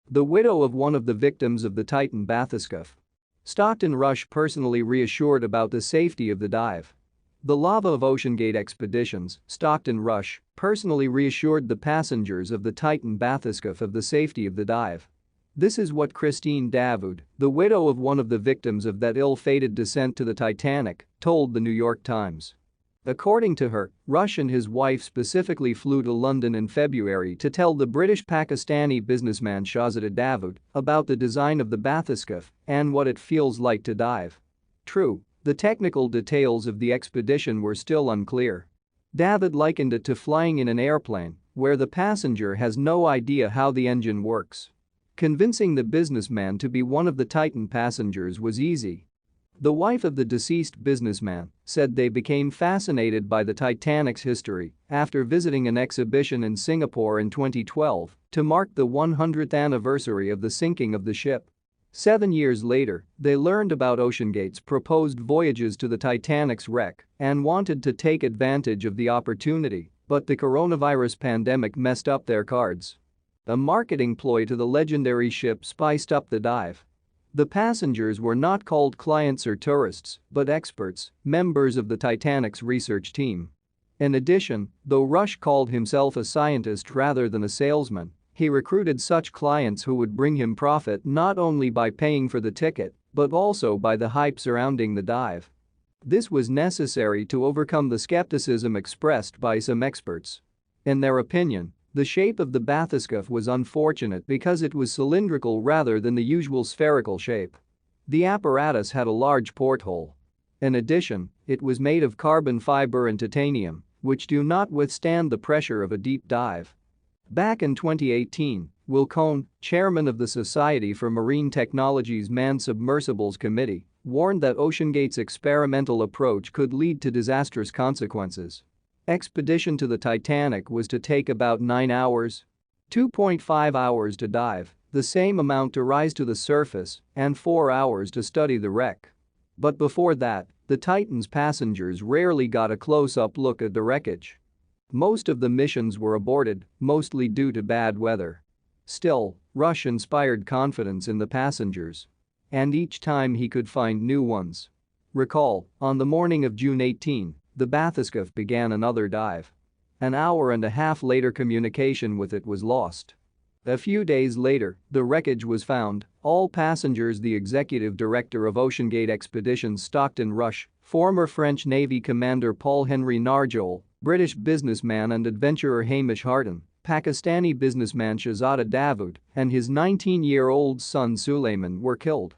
The widow of one of the victims of the Titan bathyscaphe. Stockton Rush personally reassured about the safety of the dive. The lava of OceanGate Expeditions, Stockton Rush, personally reassured the passengers of the Titan bathyscaphe of the safety of the dive. This is what Christine Dawood, the widow of one of the victims of that ill-fated descent to the Titanic, told the New York Times. According to her, Rush and his wife specifically flew to London in February to tell the British-Pakistani businessman Shahzada Dawood about the design of the bathyscaphe and what it feels like to dive. True, the technical details of the expedition were still unclear. Dawood likened it to flying in an airplane, where the passenger has no idea how the engine works. Convincing the businessman to be one of the Titan passengers was easy. The wife of the deceased businessman said they became fascinated by the Titanic's history after visiting an exhibition in Singapore in 2012 to mark the 100th anniversary of the sinking of the ship. 7 years later, they learned about OceanGate's proposed voyages to the Titanic's wreck and wanted to take advantage of the opportunity, but the coronavirus pandemic messed up their cards. A marketing ploy to the legendary ship spiced up the dive. The passengers were not called clients or tourists, but experts, members of the Titanic's research team. In addition, though Rush called himself a scientist rather than a salesman, he recruited such clients who would bring him profit not only by paying for the ticket, but also by the hype surrounding the dive. This was necessary to overcome the skepticism expressed by some experts. In their opinion, the shape of the bathyscaphe was unfortunate because it was cylindrical rather than the usual spherical shape. The apparatus had a large porthole. In addition, it was made of carbon fiber and titanium, which do not withstand the pressure of a deep dive. Back in 2018, Will Cohn, chairman of the Society for Marine Technology's Manned Submersibles Committee, warned that OceanGate's experimental approach could lead to disastrous consequences. Expedition to the Titanic was to take about 9 hours. 2.5 hours to dive, the same amount to rise to the surface, and 4 hours to study the wreck. But before that, the Titan's passengers rarely got a close-up look at the wreckage. Most of the missions were aborted, mostly due to bad weather. Still, Rush inspired confidence in the passengers. And each time he could find new ones. Recall, on the morning of June 18, the bathyscaphe began another dive. An hour and a half later, communication with it was lost. A few days later, the wreckage was found, all passengers. The executive director of OceanGate Expeditions Stockton Rush, former French Navy commander Paul-Henri Nargeoal, British businessman and adventurer Hamish Harton, Pakistani businessman Shahzada Dawood, and his 19-year-old son Suleiman were killed.